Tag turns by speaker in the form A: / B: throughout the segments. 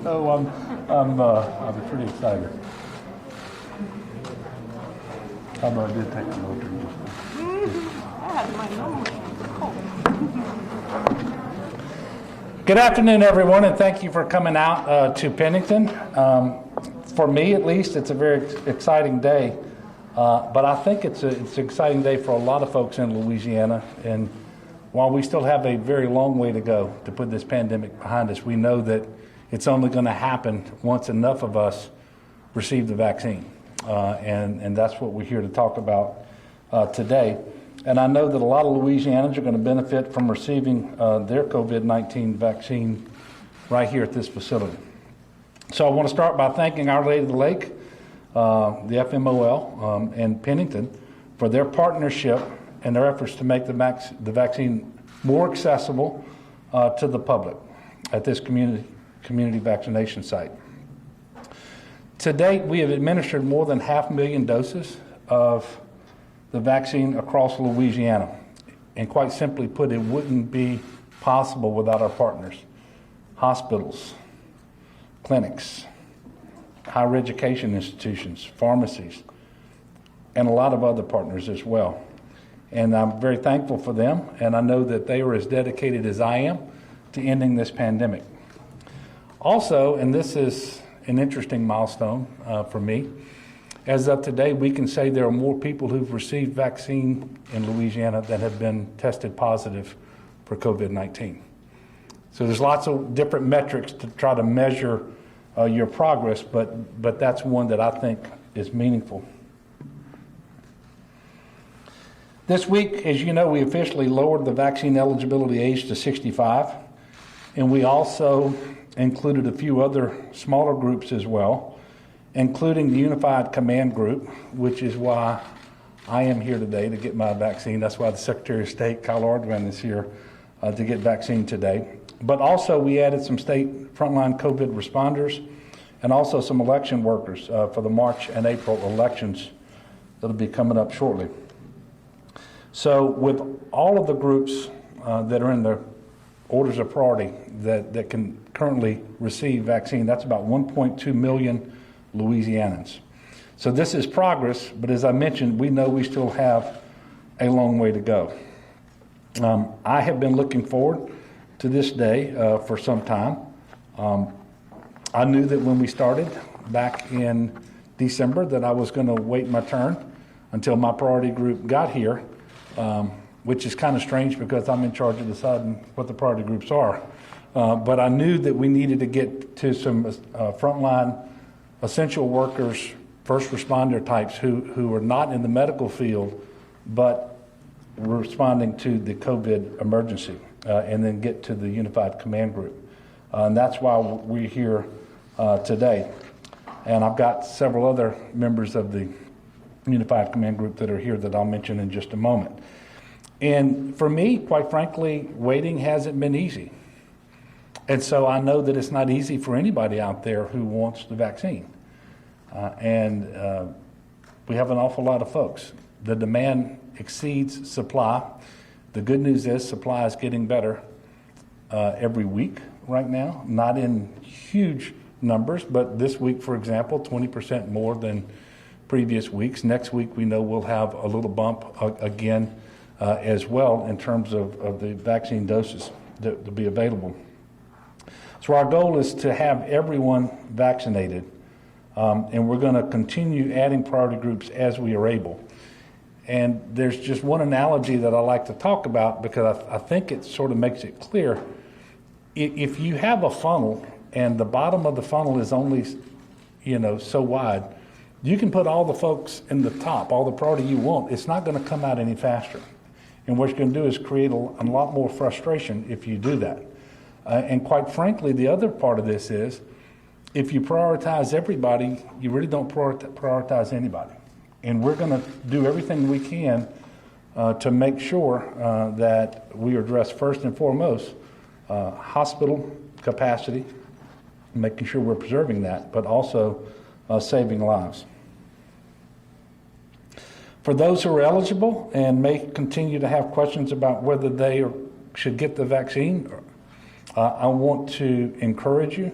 A: No, I'm pretty excited. Although I did take a note just now.
B: I had my nose.
A: Good afternoon, everyone, and thank you for coming out to Pennington. For me, at least, it's a very exciting day, but I think it's an exciting day for a lot of folks in Louisiana. And while we still have a very long way to go to put this pandemic behind us, we know that it's only going to happen once enough of us receive the vaccine. And that's what we're here to talk about today. And I know that a lot of Louisianans are going to benefit from receiving their COVID-19 vaccine right here at this facility. So I want to start by thanking Our Lady of the Lake, the FMOL, and Pennington for their partnership and their efforts to make the vaccine more accessible to the public at this community vaccination site. To date, we have administered more than 500,000 doses of the vaccine across Louisiana. And quite simply put, it wouldn't be possible without our partners, hospitals, clinics, higher education institutions, pharmacies, and a lot of other partners as well. And I'm very thankful for them, and I know that they are as dedicated as I am to ending this pandemic. Also, and this is an interesting milestone for me, as of today, we can say there are more people who've received vaccine in Louisiana that have been tested positive for COVID-19. So there's lots of different metrics to try to measure your progress, but that's one that I think is meaningful. This week, as you know, we officially lowered the vaccine eligibility age to 65, and we also included a few other smaller groups as well, including the Unified Command Group, which is why I am here today to get my vaccine. That's why the Secretary of State, Kyle Ardoin, is here to get vaccine today. But also we added some state frontline COVID responders and also some election workers for the March and April elections that'll be coming up shortly. So with all of the groups that are in the orders of priority that can currently receive vaccine, that's about 1.2 million Louisianans. So this is progress, but as I mentioned, we know we still have a long way to go. I have been looking forward to this day for some time. I knew that when we started back in December that I was going to wait my turn until my priority group got here, which is kind of strange because I'm in charge of deciding what the priority groups are. But I knew that we needed to get to some frontline essential workers, first responder types who are not in the medical field, but responding to the COVID emergency, and then get to the Unified Command Group. And that's why we're here today. And I've got several other members of the Unified Command Group that are here that I'll mention in just a moment. And for me, quite frankly, waiting hasn't been easy. And so I know that it's not easy for anybody out there who wants the vaccine. And we have an awful lot of folks. The demand exceeds supply. The good news is supply is getting better every week right now, not in huge numbers, but this week, for example, 20% more than previous weeks. Next week, we know we'll have a little bump again as well in terms of the vaccine doses that will be available. So our goal is to have everyone vaccinated, and we're going to continue adding priority groups as we are able. And there's just one analogy that I like to talk about because I think it sort of makes it clear. If you have a funnel and the bottom of the funnel is only, so wide, you can put all the folks in the top, all the priority you want. It's not going to come out any faster. And what you're going to do is create a lot more frustration if you do that. And quite frankly, the other part of this is, if you prioritize everybody, you really don't prioritize anybody. And we're going to do everything we can to make sure that we address first and foremost hospital capacity, making sure we're preserving that, but also saving lives. For those who are eligible and may continue to have questions about whether they should get the vaccine, I want to encourage you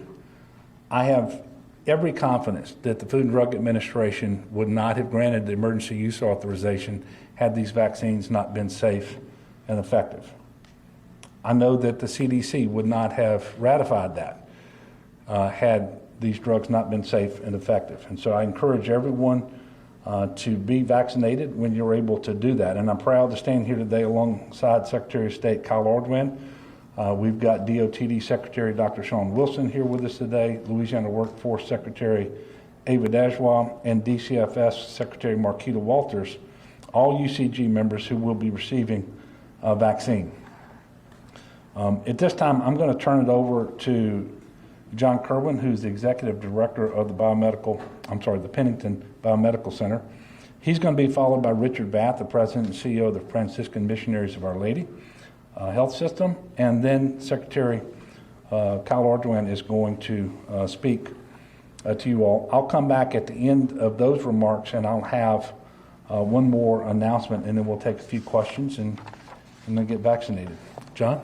A: I have every confidence that the Food and Drug Administration would not have granted the emergency use authorization had these vaccines not been safe and effective. I know that the CDC would not have ratified that had these drugs not been safe and effective. And so I encourage everyone to be vaccinated when you're able to do that. And I'm proud to stand here today alongside Secretary of State Kyle Ordwin. We've got DOTD Secretary Dr. Sean Wilson here with us today, Louisiana Workforce Secretary Ava Dajwa, and DCFS Secretary Marquita Walters, all UCG members who will be receiving a vaccine. At this time, I'm going to turn it over to John Kerwin, who's the Executive Director of the Pennington Biomedical Center. He's going to be followed by Richard Bath, the President and CEO of the Franciscan Missionaries of Our Lady Health System, and then Secretary Kyle Ordwin is going to speak to you all. I'll come back at the end of those remarks and I'll have one more announcement, and then we'll take a few questions and then get vaccinated. John?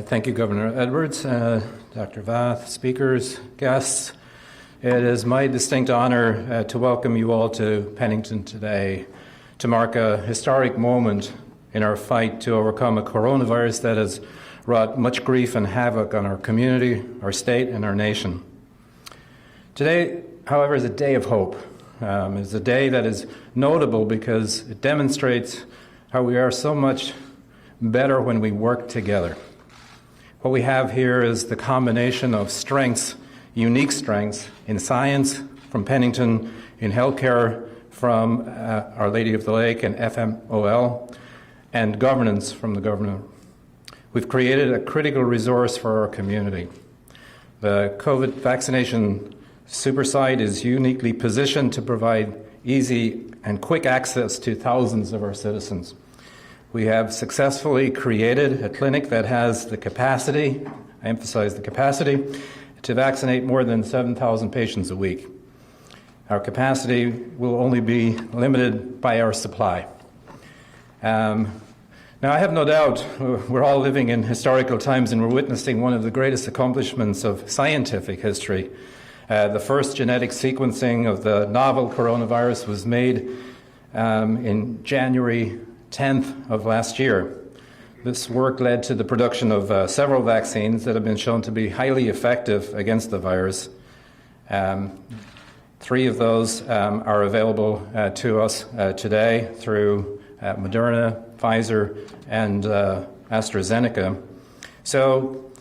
B: Thank you, Governor Edwards, Dr. Vath, speakers, guests. It is my distinct honor to welcome you all to Pennington today to mark a historic moment in our fight to overcome a coronavirus that has wrought much grief and havoc on our community, our state, and our nation. Today, however, is a day of hope. It's a day that is notable because it demonstrates how we are so much better when we work together. What we have here is the combination of strengths, unique strengths in science from Pennington, in healthcare from Our Lady of the Lake and FMOL, and governance from the governor. We've created a critical resource for our community. The COVID vaccination super site is uniquely positioned to provide easy and quick access to thousands of our citizens. We have successfully created a clinic that has the capacity, I emphasize the capacity, to vaccinate more than 7,000 patients a week. Our capacity will only be limited by our supply. Now, I have no doubt we're all living in historical times and we're witnessing one of the greatest accomplishments of scientific history. The first genetic sequencing of the novel coronavirus was made in January 10th of last year. This work led to the production of several vaccines that have been shown to be highly effective against the virus. 3 of those are available to us today through Moderna, Pfizer, and AstraZeneca. So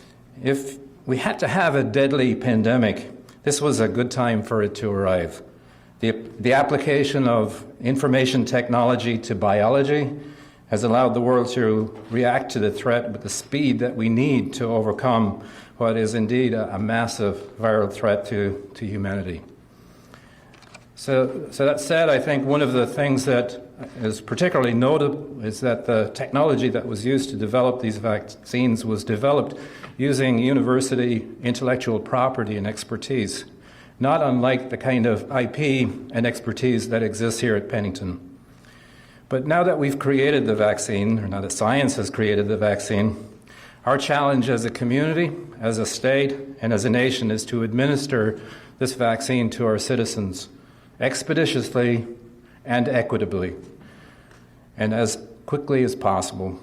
B: if we had to have a deadly pandemic, this was a good time for it to arrive. The application of information technology to biology has allowed the world to react to the threat with the speed that we need to overcome what is indeed a massive viral threat to humanity. So that said, I think one of the things that is particularly notable is that the technology that was used to develop these vaccines was developed using university intellectual property and expertise, not unlike the kind of IP and expertise that exists here at Pennington. But now that we've created the vaccine, or now that science has created the vaccine, our challenge as a community, as a state, and as a nation is to administer this vaccine to our citizens expeditiously and equitably, and as quickly as possible.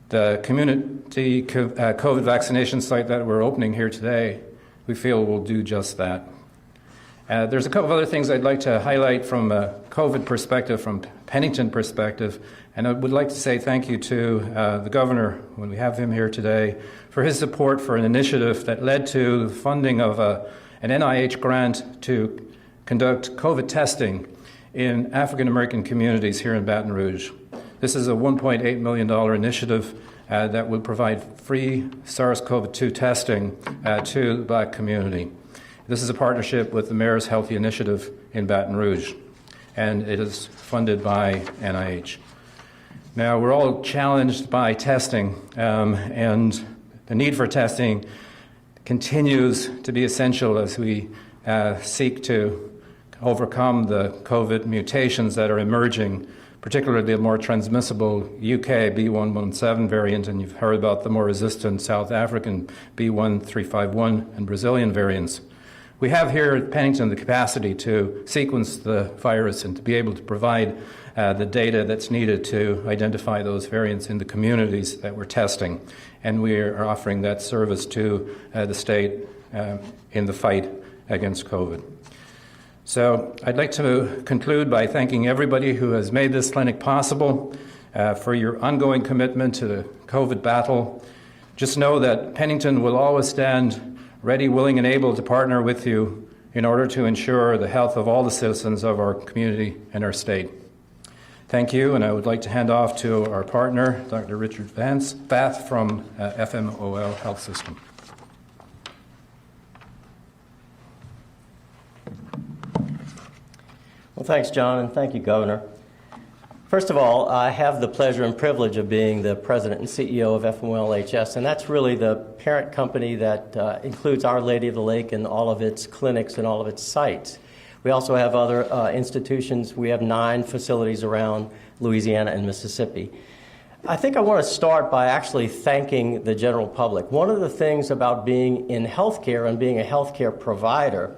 B: The community COVID vaccination site that we're opening here today, we feel will do just that. There's a couple of other things I'd like to highlight from a COVID perspective, from Pennington perspective, and I would like to say thank you to the governor, when we have him here today, for his support for an initiative that led to the funding of an NIH grant to conduct COVID testing in African American communities here in Baton Rouge. This is a $1.8 million initiative that will provide free SARS-CoV-2 testing to the Black community. This is a partnership with the Mayor's Healthy Initiative in Baton Rouge, and it is funded by NIH. Now, we're all challenged by testing, and the need for testing continues to be essential as we seek to overcome the COVID mutations that are emerging, particularly the more transmissible UK B117 variant, and you've heard about the more resistant South African B1351 and Brazilian variants. We have here at Pennington the capacity to sequence the virus and to be able to provide the data that's needed to identify those variants in the communities that we're testing. And we are offering that service to the state in the fight against COVID. So I'd like to conclude by thanking everybody who has made this clinic possible for your ongoing commitment to the COVID battle. Just know that Pennington will always stand ready, willing, and able to partner with you in order to ensure the health of all the citizens of our community and our state. Thank you, and I would like to hand off to our partner, Dr. Richard Bath from FMOL Health System.
C: Well, thanks, John, and thank you, Governor. First of all, I have the pleasure and privilege of being the president and CEO of FMOL-HS, and that's really the parent company that includes Our Lady of the Lake and all of its clinics and all of its sites. We also have other institutions. We have 9 facilities around Louisiana and Mississippi. I think I want to start by actually thanking the general public. One of the things about being in healthcare and being a healthcare provider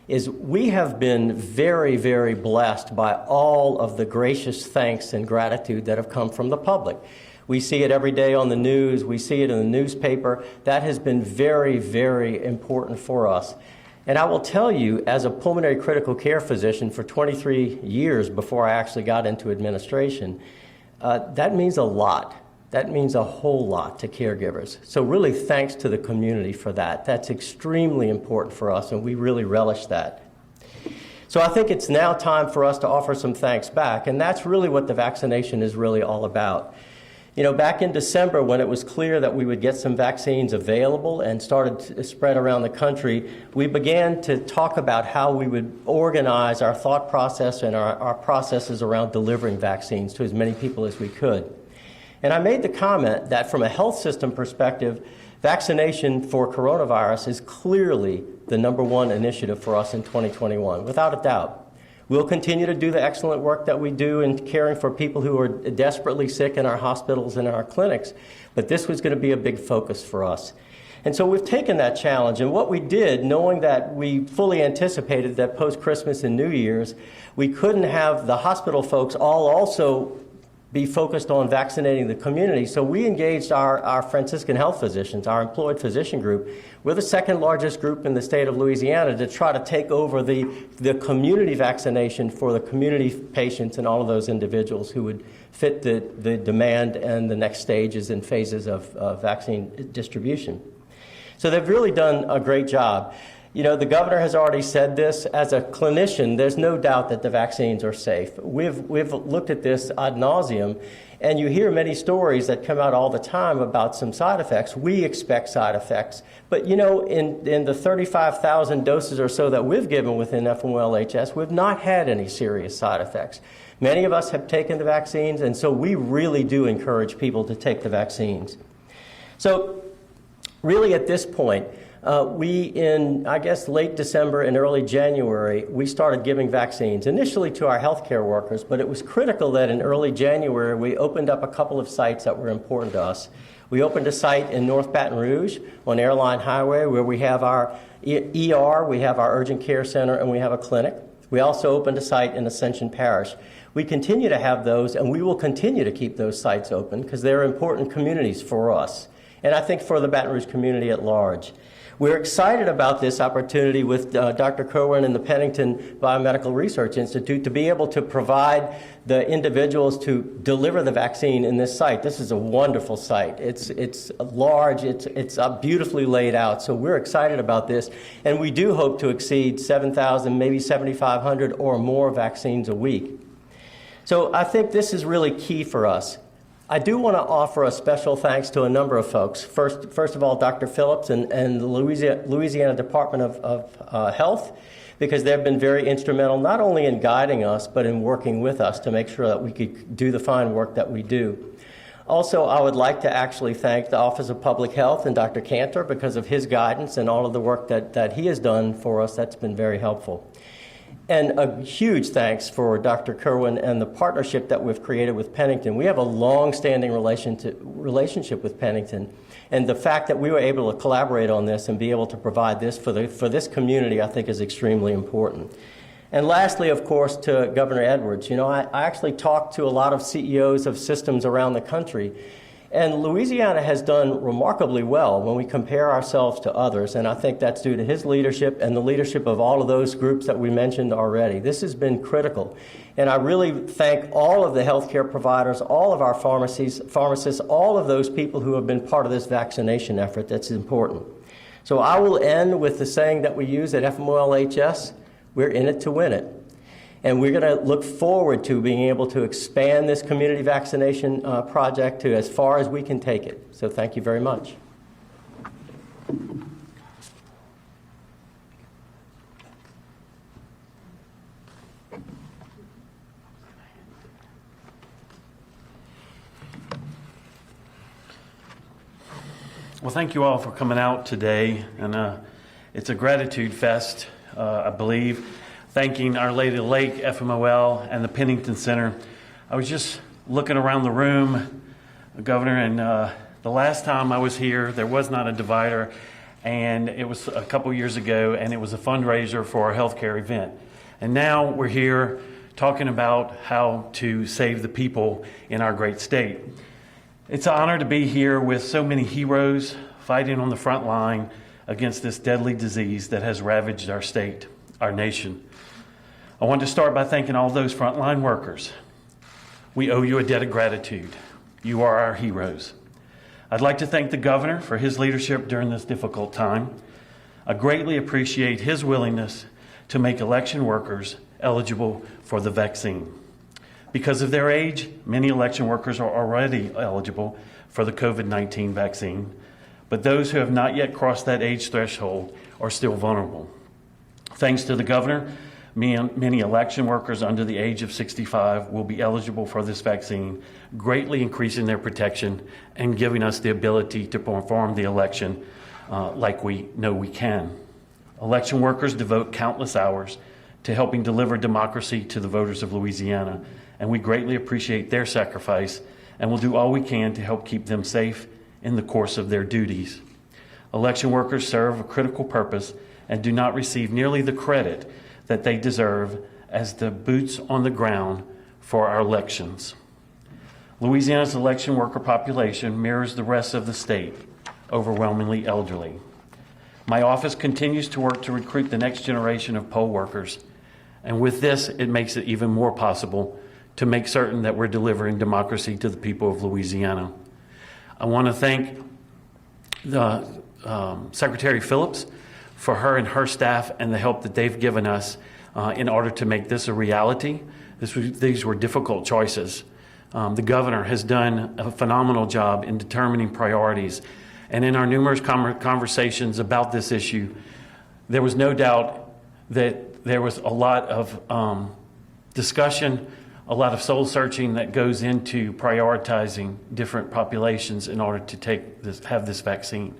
C: is we have been very, very blessed by all of the gracious thanks and gratitude that have come from the public. We see it every day on the news. We see it in the newspaper. That has been very, very important for us. And I will tell you, as a pulmonary critical care physician for 23 years before I actually got into administration, that means a lot. That means a whole lot to caregivers. So really thanks to the community for that. That's extremely important for us, and we really relish that. So I think it's now time for us to offer some thanks back, and that's really what the vaccination is really all about. You know, back in December, when it was clear that we would get some vaccines available and started to spread around the country, we began to talk about how we would organize our thought process and our processes around delivering vaccines to as many people as we could. And I made the comment that from a health system perspective, vaccination for coronavirus is clearly the #1 initiative for us in 2021, without a doubt. We'll continue to do the excellent work that we do in caring for people who are desperately sick in our hospitals and our clinics, but this was going to be a big focus for us. And so we've taken that challenge, and what we did, knowing that we fully anticipated that post-Christmas and New Year's, we couldn't have the hospital folks all also be focused on vaccinating the community. So we engaged our Franciscan health physicians, our employed physician group. We're the second largest group in the state of Louisiana to try to take over the community vaccination for the community patients and all of those individuals who would fit the demand and the next stages and phases of vaccine distribution. So they've really done a great job. You know, the governor has already said this. As a clinician, there's no doubt that the vaccines are safe. We've looked at this ad nauseum, and you hear many stories that come out all the time about some side effects. We expect side effects. But, you know, in the 35,000 doses or so that we've given within FMOL-HS, we've not had any serious side effects. Many of us have taken the vaccines, and so we really do encourage people to take the vaccines. So really at this point, in, I guess, late December and early January, we started giving vaccines, initially to our healthcare workers, but it was critical that in early January we opened up a couple of sites that were important to us. We opened a site in North Baton Rouge on Airline Highway where we have our ER, we have our urgent care center, and we have a clinic. We also opened a site in Ascension Parish. We continue to have those, and we will continue to keep those sites open because they're important communities for us, and I think for the Baton Rouge community at large. We're excited about this opportunity with Dr. Kerwin and the Pennington Biomedical Research Institute to be able to provide the individuals to deliver the vaccine in this site. This is a wonderful site. It's large, it's beautifully laid out, so we're excited about this, and we do hope to exceed 7,000, maybe 7,500 or more vaccines a week. So I think this is really key for us. I do want to offer a special thanks to a number of folks. First of all, Dr. Phillips and the Louisiana Department of Health, because they've been very instrumental not only in guiding us, but in working with us to make sure that we could do the fine work that we do. Also, I would like to actually thank the Office of Public Health and Dr. Cantor because of his guidance and all of the work that he has done for us. That's been very helpful. And a huge thanks for Dr. Kerwin and the partnership that we've created with Pennington. We have a long-standing relationship with Pennington. And the fact that we were able to collaborate on this and be able to provide this for this community, I think, is extremely important. And lastly, of course, to Governor Edwards. You know, I actually talked to a lot of CEOs of systems around the country. And Louisiana has done remarkably well when we compare ourselves to others, and I think that's due to his leadership and the leadership of all of those groups that we mentioned already. This has been critical, and I really thank all of the healthcare providers, all of our pharmacists, all of those people who have been part of this vaccination effort. That's important. So I will end with the saying that we use at FMOLHS, we're in it to win it. And we're going to look forward to being able to expand this community vaccination project to as far as we can take it. So thank you very much.
D: Well, thank you all for coming out today. And it's a gratitude fest, I believe. Thanking Our Lady of the Lake, FMOL, and the Pennington Center. I was just looking around the room, Governor, and the last time I was here, there was not a divider, and it was a couple years ago, and it was a fundraiser for a healthcare event. And now we're here talking about how to save the people in our great state. It's an honor to be here with so many heroes fighting on the front line against this deadly disease that has ravaged our state, our nation. I want to start by thanking all those frontline workers. We owe you a debt of gratitude. You are our heroes. I'd like to thank the governor for his leadership during this difficult time. I greatly appreciate his willingness to make election workers eligible for the vaccine. Because of their age, many election workers are already eligible for the COVID-19 vaccine, but those who have not yet crossed that age threshold are still vulnerable. Thanks to the governor, many election workers under the age of 65 will be eligible for this vaccine, greatly increasing their protection and giving us the ability to perform the election like we know we can. Election workers devote countless hours to helping deliver democracy to the voters of Louisiana, and we greatly appreciate their sacrifice and will do all we can to help keep them safe in the course of their duties. Election workers serve a critical purpose and do not receive nearly the credit that they deserve as the boots on the ground for our elections. Louisiana's election worker population mirrors the rest of the state, overwhelmingly elderly. My office continues to work to recruit the next generation of poll workers, and with this, it makes it even more possible to make certain that we're delivering democracy to the people of Louisiana. I want to thank the Secretary Phillips for her and her staff and the help that they've given us in order to make this a reality. These were difficult choices. The governor has done a phenomenal job in determining priorities. And in our numerous conversations about this issue, there was no doubt that there was a lot of discussion, a lot of soul searching that goes into prioritizing different populations in order to have this vaccine.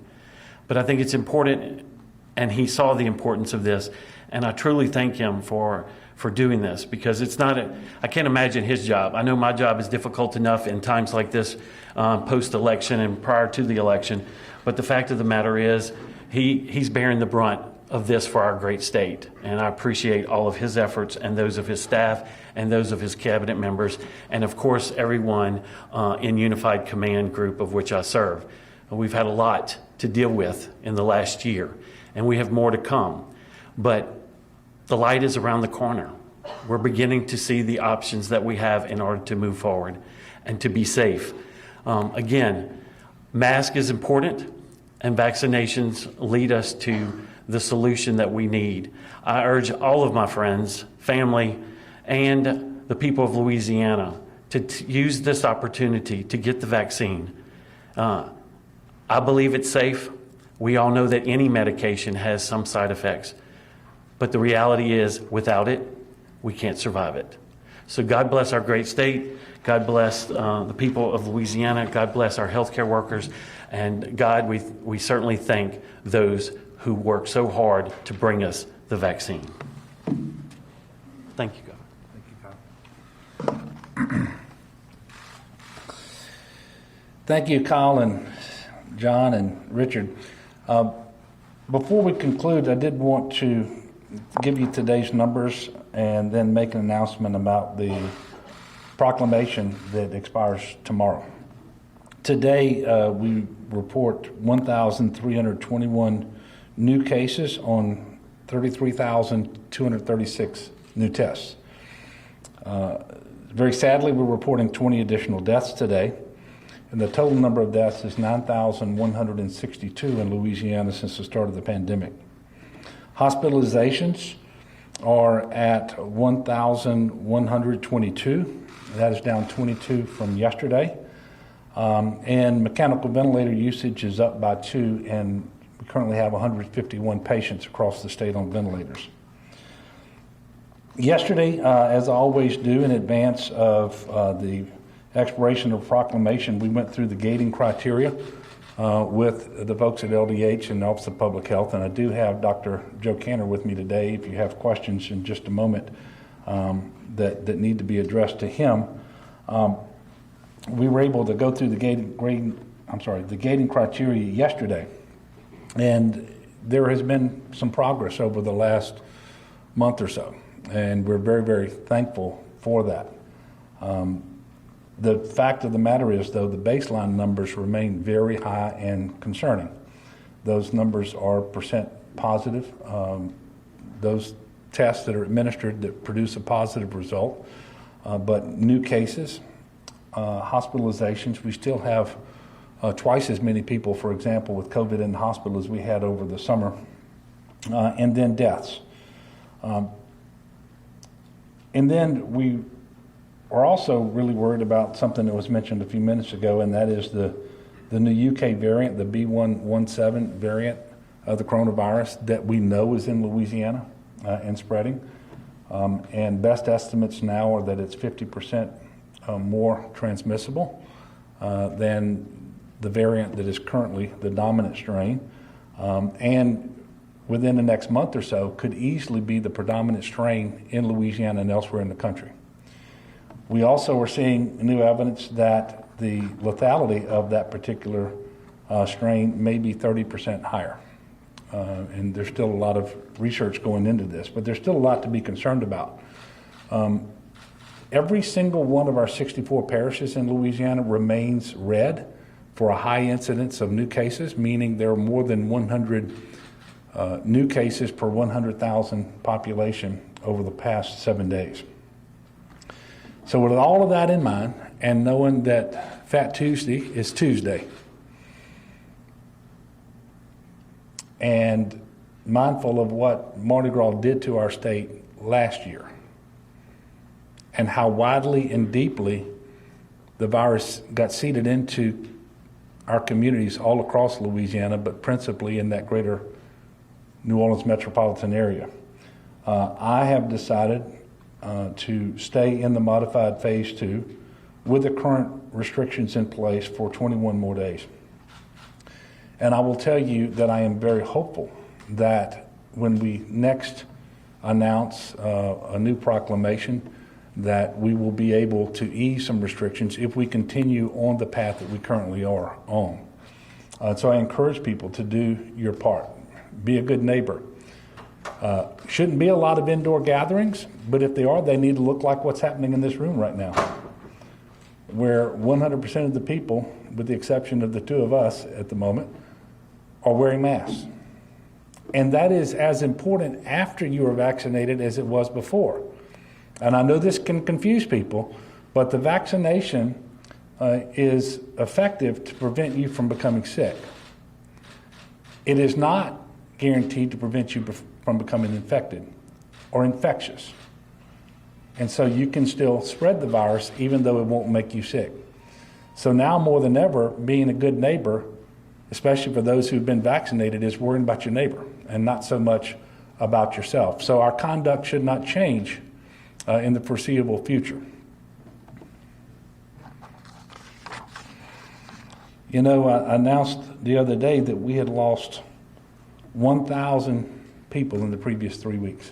D: But I think it's important, and he saw the importance of this, and I truly thank him for doing this, because it's not I can't imagine his job. I know my job is difficult enough in times like this, post-election and prior to the election, but the fact of the matter is he's bearing the brunt of this for our great state, and I appreciate all of his efforts and those of his staff and those of his cabinet members, and of course everyone in Unified Command Group, of which I serve. We've had a lot to deal with in the last year, and we have more to come, but the light is around the corner. We're beginning to see the options that we have in order to move forward and to be safe. Again, mask is important, and vaccinations lead us to the solution that we need. I urge all of my friends, family, and the people of Louisiana to use this opportunity to get the vaccine. I believe it's safe. We all know that any medication has some side effects, but the reality is without it, we can't survive it. So God bless our great state. God bless the people of Louisiana. God bless our healthcare workers. And God, we certainly thank those who work so hard to bring us the vaccine. Thank you, Governor.
A: Thank you, Kyle and John and Richard. Before we conclude, I did want to give you today's numbers and then make an announcement about the proclamation that expires tomorrow. Today, we report 1,321 new cases on 33,236 new tests. Very sadly, we're reporting 20 additional deaths today, and the total number of deaths is 9,162 in Louisiana since the start of the pandemic. Hospitalizations are at 1,122. That is down 22 from yesterday. And mechanical ventilator usage is up by 2, and we currently have 151 patients across the state on ventilators. Yesterday, as I always do in advance of the expiration of proclamation, we went through the gating criteria with the folks at LDH and the Office of Public Health, and I do have Dr. Joe Cantor with me today if you have questions in just a moment that need to be addressed to him. We were able to go through the gating criteria yesterday, and there has been some progress over the last month or so, and we're very, very thankful for that. The fact of the matter is, though, the baseline numbers remain very high and concerning. Those numbers are percent positive. Those tests that are administered that produce a positive result, but new cases, hospitalizations, we still have twice as many people, for example, with COVID in the hospital as we had over the summer, and then deaths. And then we are also really worried about something that was mentioned a few minutes ago, and that is the new UK variant, the B117 variant of the coronavirus that we know is in Louisiana and spreading. And best estimates now are that it's 50% more transmissible than the variant that is currently the dominant strain, and within the next month or so could easily be the predominant strain in Louisiana and elsewhere in the country. We also are seeing new evidence that the lethality of that particular strain may be 30% higher. And there's still a lot of research going into this, but there's still a lot to be concerned about. Every single one of our 64 parishes in Louisiana remains red for a high incidence of new cases, meaning there are more than 100 new cases per 100,000 population over the past 7 days. So with all of that in mind, and knowing that Fat Tuesday is Tuesday, and mindful of what Mardi Gras did to our state last year, and how widely and deeply the virus got seeded into our communities all across Louisiana, but principally in that greater New Orleans metropolitan area, I have decided to stay in the modified phase 2 with the current restrictions in place for 21 more days. And I will tell you that I am very hopeful that when we next announce a new proclamation, that we will be able to ease some restrictions if we continue on the path that we currently are on. So I encourage people to do your part. Be a good neighbor. Shouldn't be a lot of indoor gatherings, but if they are, they need to look like what's happening in this room right now, where 100% of the people, with the exception of the two of us at the moment, are wearing masks. And that is as important after you are vaccinated as it was before. And I know this can confuse people, but the vaccination is effective to prevent you from becoming sick. It is not guaranteed to prevent you from becoming infected or infectious. And so you can still spread the virus even though it won't make you sick. So now more than ever, being a good neighbor, especially for those who've been vaccinated, is worrying about your neighbor and not so much about yourself. So our conduct should not change in the foreseeable future. You know, I announced the other day that we had lost 1,000 people in the previous 3 weeks.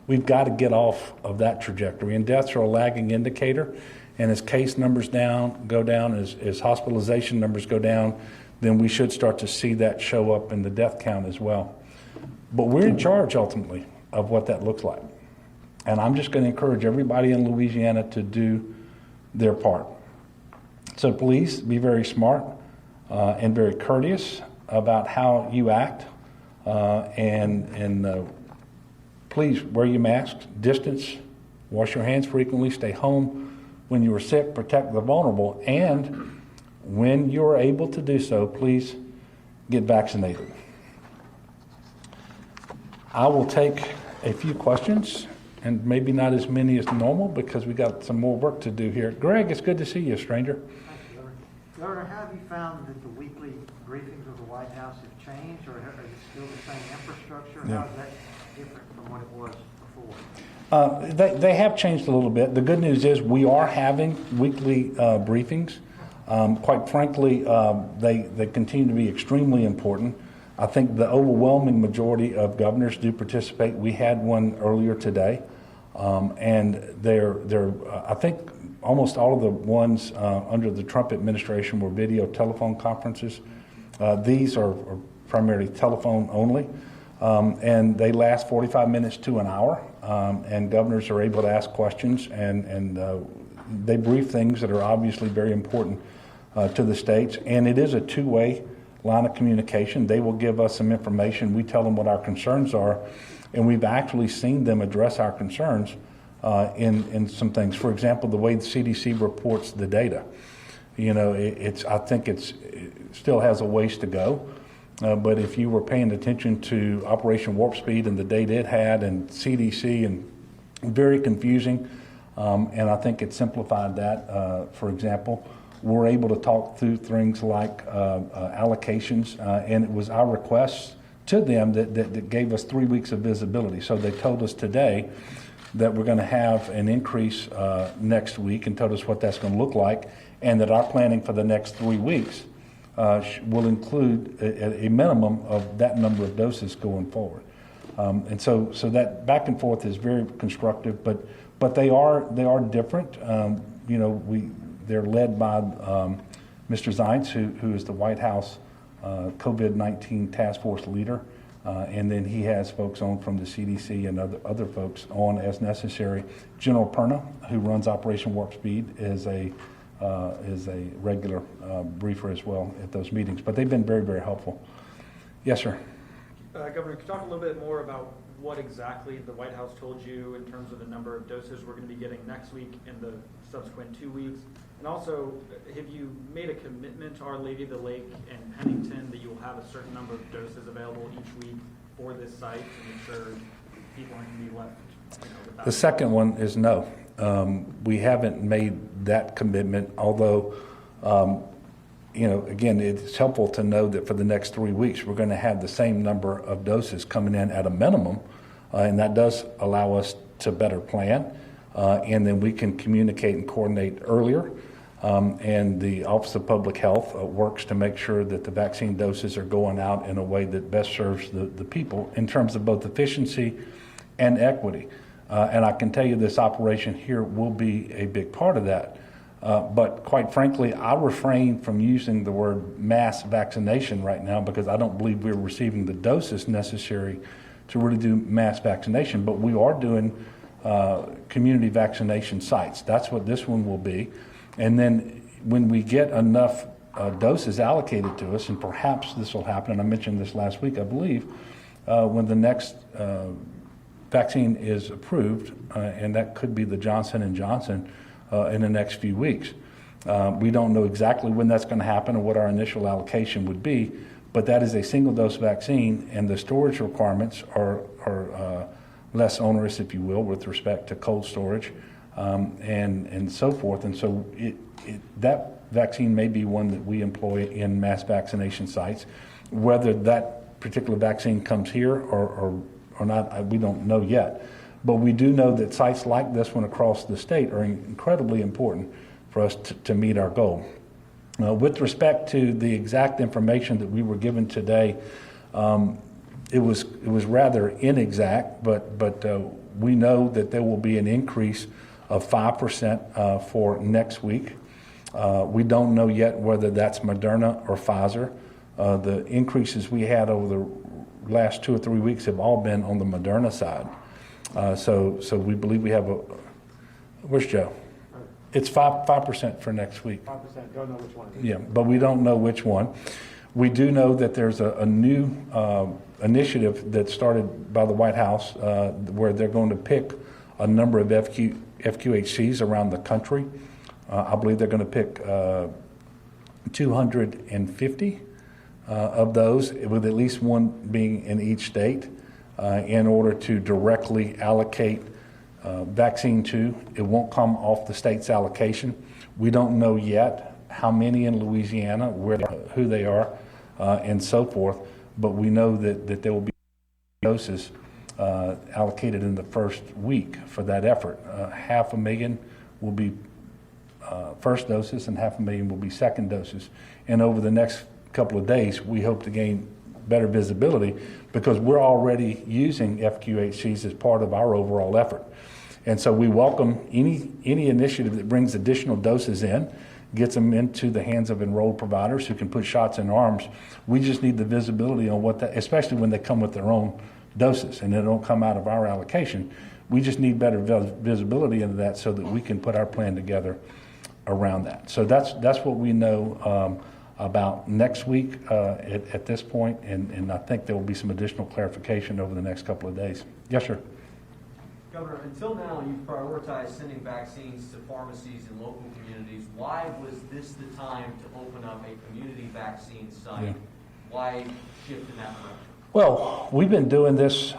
A: We've got to get off of that trajectory. And deaths are a lagging indicator. And as case numbers go down, as hospitalization numbers go down, then we should start to see that show up in the death count as well. But we're in charge, ultimately, of what that looks like. And I'm just going to encourage everybody in Louisiana to do their part. So please be very smart and very courteous about how you act. And please wear your masks, distance, wash your hands frequently, stay home when you are sick, protect the vulnerable, and when you are able to do so, please get vaccinated. I will take a few questions, and maybe not as many as normal because we got some more work to do here. Greg, it's good to see you, stranger.
E: Thank you, Governor. Governor, how have you found that the weekly briefings of the White House have changed, or is it still the same infrastructure?
A: Yeah.
E: How is that different from what it was before?
A: They have changed a little bit. The good news is we are having weekly briefings. Quite frankly, they continue to be extremely important. I think the overwhelming majority of governors do participate. We had one earlier today, and I think almost all of the ones under the Trump administration were video telephone conferences. These are primarily telephone only, and they last 45 minutes to an hour, and governors are able to ask questions, and they brief things that are obviously very important to the states, and it is a two-way line of communication. They will give us some information. We tell them what our concerns are, and we've actually seen them address our concerns in some things. For example, the way the CDC reports the data. You know, I think it still has a ways to go, but if you were paying attention to Operation Warp Speed and the data it had, and CDC, and very confusing, and I think it simplified that. For example, we're able to talk through things like allocations, and it was our requests to them that gave us 3 weeks of visibility. So they told us today that we're going to have an increase next week, and told us what that's going to look like, and that our planning for the next 3 weeks will include a minimum of that number of doses going forward. And so that back and forth is very constructive, but they are different. You know, they're led by Mr. Zients, who is the White House COVID-19 task force leader, and then he has folks on from the CDC and other folks on as necessary. General Perna, who runs Operation Warp Speed, is a regular briefer as well at those meetings. But they've been very, very helpful. Yes, sir.
F: Governor, could you talk a little bit more about what exactly the White House told you in terms of the number of doses we're going to be getting next week and the subsequent 2 weeks? And also, have you made a commitment to Our Lady of the Lake and Pennington that you will have a certain number of doses available each week for this site to make sure people aren't going to be left without?
A: The second one is no. We haven't made that commitment, although, again, it's helpful to know that for the next 3 weeks, we're going to have the same number of doses coming in at a minimum, and that does allow us to better plan, and then we can communicate and coordinate earlier. And the Office of Public Health works to make sure that the vaccine doses are going out in a way that best serves the people in terms of both efficiency and equity. And I can tell you this operation here will be a big part of that. But quite frankly, I refrain from using the word mass vaccination right now because I don't believe we're receiving the doses necessary to really do mass vaccination. But we are doing community vaccination sites. That's what this one will be. And then when we get enough doses allocated to us, and perhaps this will happen, and I mentioned this last week, I believe, when the next vaccine is approved, and that could be the Johnson & Johnson in the next few weeks. We don't know exactly when that's going to happen or what our initial allocation would be, but that is a single-dose vaccine, and the storage requirements are less onerous, if you will, with respect to cold storage and so forth. And so that vaccine may be one that we employ in mass vaccination sites. Whether that particular vaccine comes here or not, we don't know yet. But we do know that sites like this one across the state are incredibly important for us to meet our goal. With respect to the exact information that we were given today, it was rather inexact, but We know that there will be an increase of 5% for next week. We don't know yet whether that's Moderna or Pfizer. The increases we had over the last 2 or 3 weeks have all been on the Moderna side. So we believe we have a. Where's Joe? It's 5% for next week.
E: 5%, don't know which one it is.
A: Yeah, but we don't know which one. We do know that there's a new initiative that started by the White House where they're going to pick a number of FQHCs around the country. I believe they're going to pick 250 of those, with at least one being in each state, in order to directly allocate vaccine to. It won't come off the state's allocation. We don't know yet how many in Louisiana, who they are, and so forth, but we know that there will be doses allocated in the first week for that effort. 500,000 will be first doses and 500,000 will be second doses. And over the next couple of days, we hope to gain better visibility because we're already using FQHCs as part of our overall effort. And so we welcome any initiative that brings additional doses in, gets them into the hands of enrolled providers who can put shots in arms. We just need the visibility on what that, especially when they come with their own doses and they don't come out of our allocation. We just need better visibility into that so that we can put our plan together around that. So that's what we know about next week at this point, and I think there will be some additional clarification over the next couple of days. Yes, sir.
G: Governor, until now you've prioritized sending vaccines to pharmacies in local communities. Why was this the time to open up a community vaccine site?
A: Yeah.
G: Why shift in that direction?
A: Well, we've been doing this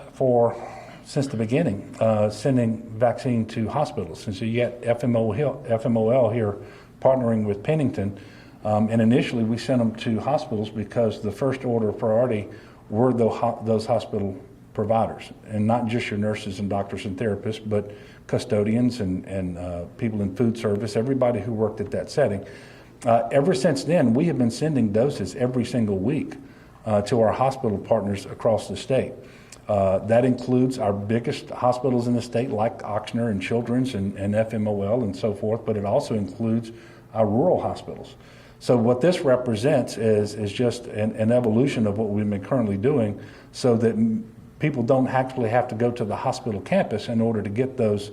A: since the beginning, sending vaccine to hospitals. And so you get FMOL here partnering with Pennington. And initially we sent them to hospitals because the first order of priority were those hospital providers, and not just your nurses and doctors and therapists, but custodians and people in food service, everybody who worked at that setting. Ever since then, we have been sending doses every single week to our hospital partners across the state. That includes our biggest hospitals in the state, like Ochsner and Children's and FMOL and so forth, but it also includes our rural hospitals. So what this represents is just an evolution of what we've been currently doing so that people don't actually have to go to the hospital campus in order to get those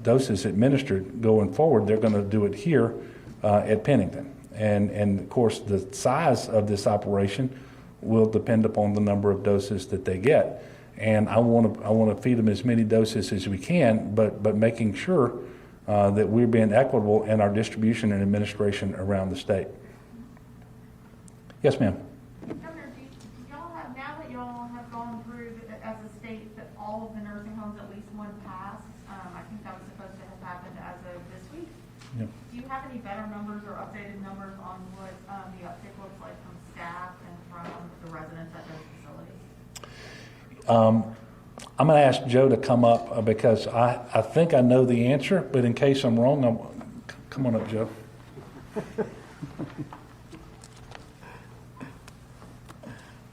A: doses administered going forward. They're going to do it here at Pennington. And of course, the size of this operation will depend upon the number of doses that they get. And I want to feed them as many doses as we can, but making sure that we're being equitable in our distribution and administration around the state. Yes, ma'am.
H: Governor, do y'all have, now that y'all have gone through as a state that all of the nursing homes, at least one passed, I think that was supposed to have happened as of this week.
A: Yep.
H: Do you have any better numbers or updated numbers on what the uptick looks like from staff and from the residents at those facilities?
A: I'm going to ask Joe to come up because I think I know the answer, but in case I'm wrong, come on up, Joe.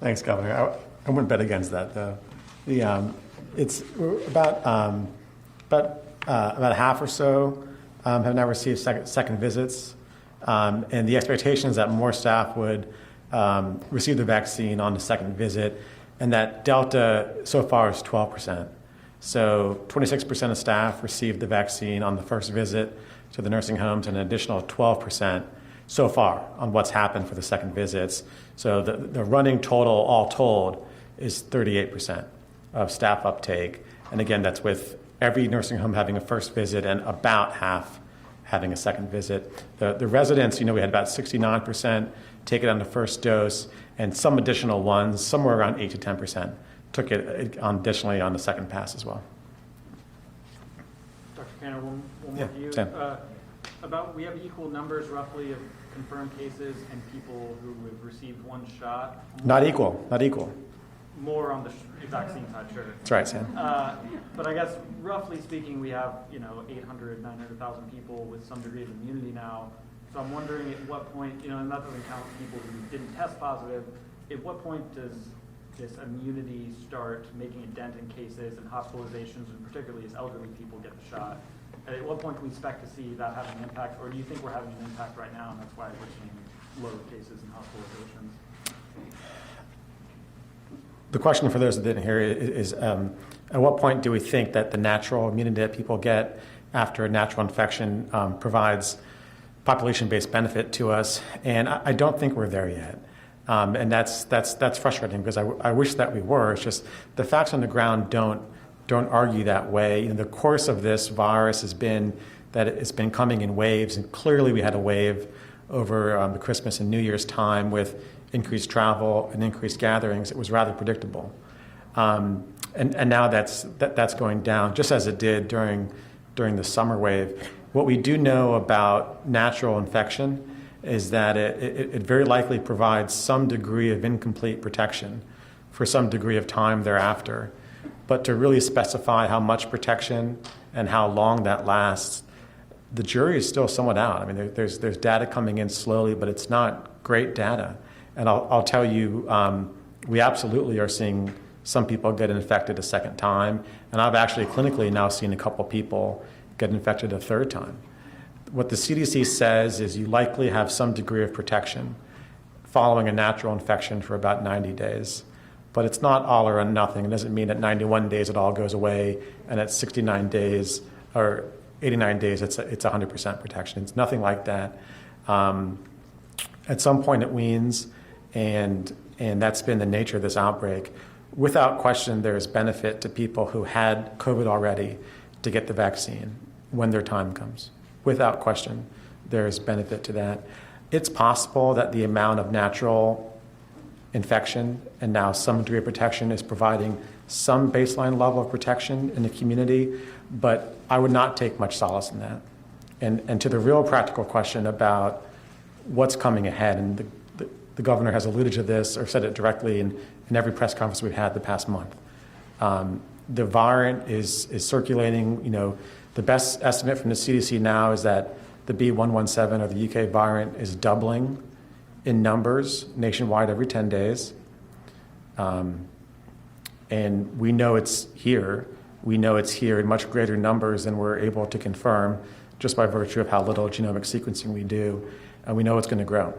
I: Thanks, Governor. I wouldn't bet against that, though. It's about half or so have now received second visits, and the expectation is that more staff would receive the vaccine on the second visit, and that delta so far is 12%. So 26% of staff received the vaccine on the first visit to the nursing homes, and an additional 12% so far on what's happened for the second visits. So the running total, all told, is 38% of staff uptake. And again, that's with every nursing home having a first visit and about half having a second visit. The residents, we had about 69% take it on the first dose, and some additional ones, somewhere around 8 to 10%, took it additionally on the second pass as well.
F: Dr. Canner, one more
I: Yeah,
F: for you.
I: Sam.
F: We have equal numbers roughly of confirmed cases and people who have received one shot.
I: Not equal.
F: More on the vaccine side, sure.
I: That's right, Sam.
F: But I guess roughly speaking, we have 800, 900,000 people with some degree of immunity now. So I'm wondering at what point, and that doesn't count people who didn't test positive. At what point does this immunity start making a dent in cases and hospitalizations, and particularly as elderly people get the shot? At what point do we expect to see that having an impact, or do you think we're having an impact right now, and that's why we're seeing lower cases and hospitalizations?
I: The question for those that didn't hear is at what point do we think that the natural immunity that people get after a natural infection provides population-based benefit to us? And I don't think we're there yet. And that's frustrating because I wish that we were. It's just the facts on the ground don't argue that way. The course of this virus has been that it's been coming in waves, and clearly we had a wave over the Christmas and New Year's time with increased travel and increased gatherings. It was rather predictable. And now that's going down, just as it did during the summer wave. What we do know about natural infection is that it very likely provides some degree of incomplete protection for some degree of time thereafter. But to really specify how much protection and how long that lasts, the jury is still somewhat out. I mean, there's data coming in slowly, but it's not great data. And I'll tell you, we absolutely are seeing some people get infected a second time. And I've actually clinically now seen a couple people get infected a third time. What the CDC says is you likely have some degree of protection following a natural infection for about 90 days. But it's not all or nothing. It doesn't mean at 91 days it all goes away, and at 69 days or 89 days it's 100% protection. It's nothing like that. At some point it weans, and that's been the nature of this outbreak. Without question, there is benefit to people who had COVID already to get the vaccine when their time comes. Without question, there is benefit to that. It's possible that the amount of natural infection and now some degree of protection is providing some baseline level of protection in the community, but I would not take much solace in that. And to the real practical question about what's coming ahead, and the governor has alluded to this or said it directly in every press conference we've had the past month. The variant is circulating. The best estimate from the CDC now is that the B117 or the UK variant is doubling in numbers nationwide every 10 days. And we know it's here. We know it's here in much greater numbers than we're able to confirm just by virtue of how little genomic sequencing we do. And we know it's going to grow.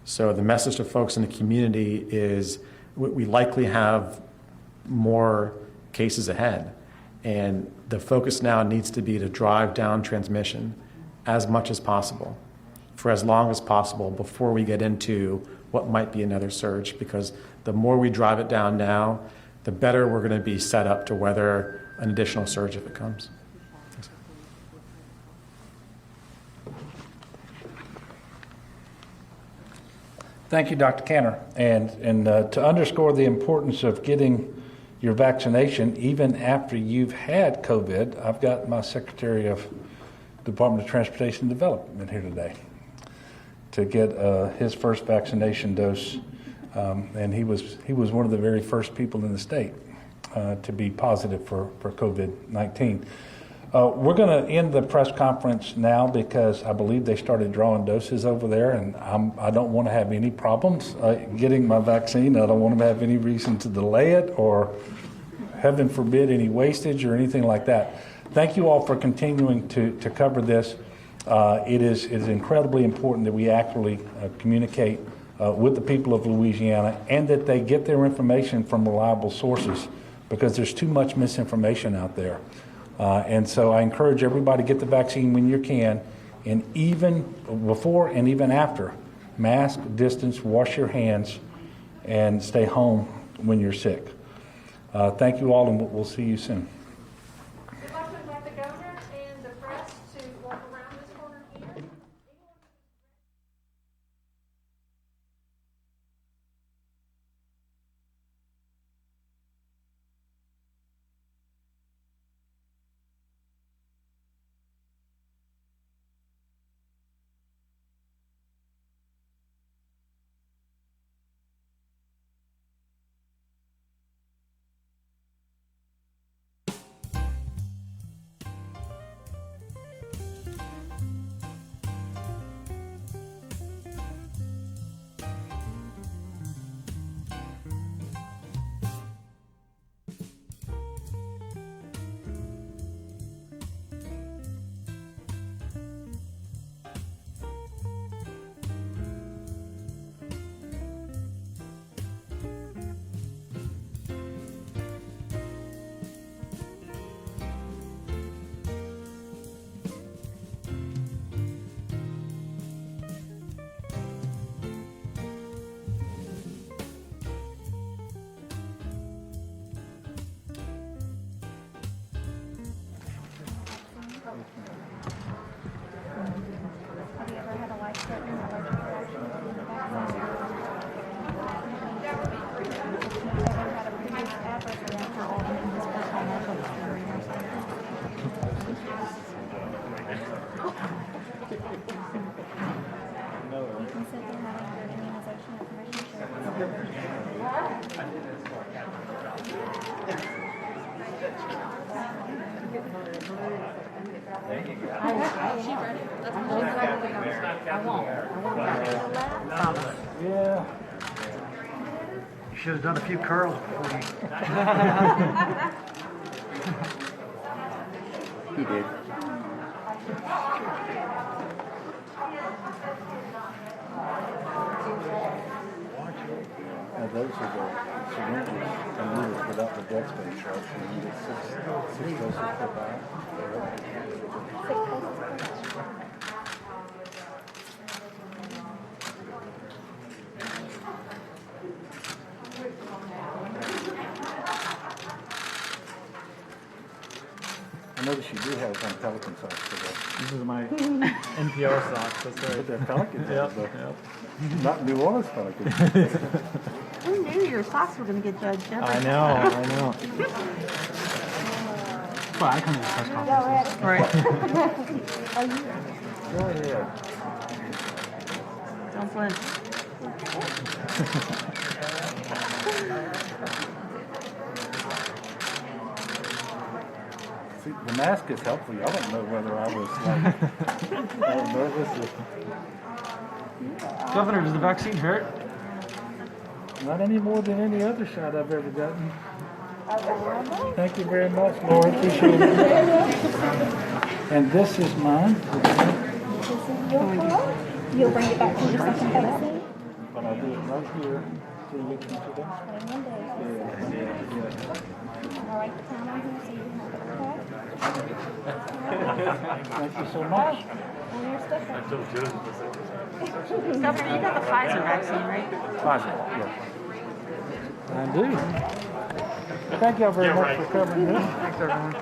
I: So the message to folks in the community is we likely have more cases ahead. And the focus now needs to be to drive down transmission as much as possible, for as long as possible, before we get into what might be another surge, because the more we drive it down now, the better we're going to be set up to weather an additional surge if it comes.
A: Thank you, Dr. Cantor. And to underscore the importance of getting your vaccination, even after you've had COVID, I've got my Secretary of Department of Transportation and Development here today to get his first vaccination dose. And he was one of the very first people in the state to be positive for COVID-19. We're going to end the press conference now because I believe they started drawing doses over there, and I don't want to have any problems getting my vaccine. I don't want to have any reason to delay it or, heaven forbid, any wastage or anything like that. Thank you all for continuing to cover this. It is incredibly important that we accurately communicate with the people of Louisiana and that they get their information from reliable sources, because there's too much misinformation out there. And so I encourage everybody to get the vaccine when you can, and even before and even after, mask, distance, wash your hands, and stay home when you're sick. Thank you all, and we'll see you soon.
H: We'd like to invite the governor and the press to walk around this corner here.
A: Yeah.
E: You should have done a few curls before you.
J: He did. Now those are the syringes and needles without the dead space, right? So you get six doses per vial. I noticed you do have some pelican socks today.
K: This is my NPR socks, that's
J: But
K: right.
J: they're pelicans,
K: Yep,
J: though.
K: yep.
J: Not New Orleans pelicans.
L: Who knew your socks were going to get judged every
K: I know. Well, I come to the press conferences.
L: Right.
J: Go ahead.
L: Don't flinch.
J: See, the mask is helpful. I don't know whether I was like nervous or
K: Governor, does the vaccine hurt?
J: not any more than any other shot I've ever gotten. Thank you very much, Laura. Appreciate it.
A: And this is mine.
M: You'll bring it back to your second vaccine?
J: But I do it right here. 3 weeks from today.
M: 21 days.
J: Yeah.
M: I'll write the time on here so you can have it, okay?
J: Thank you so much.
M: And your sticker.
L: Governor, you got the Pfizer vaccine, right?
J: Pfizer, yes. I do. Thank y'all very much for covering this.
K: Thanks, everyone.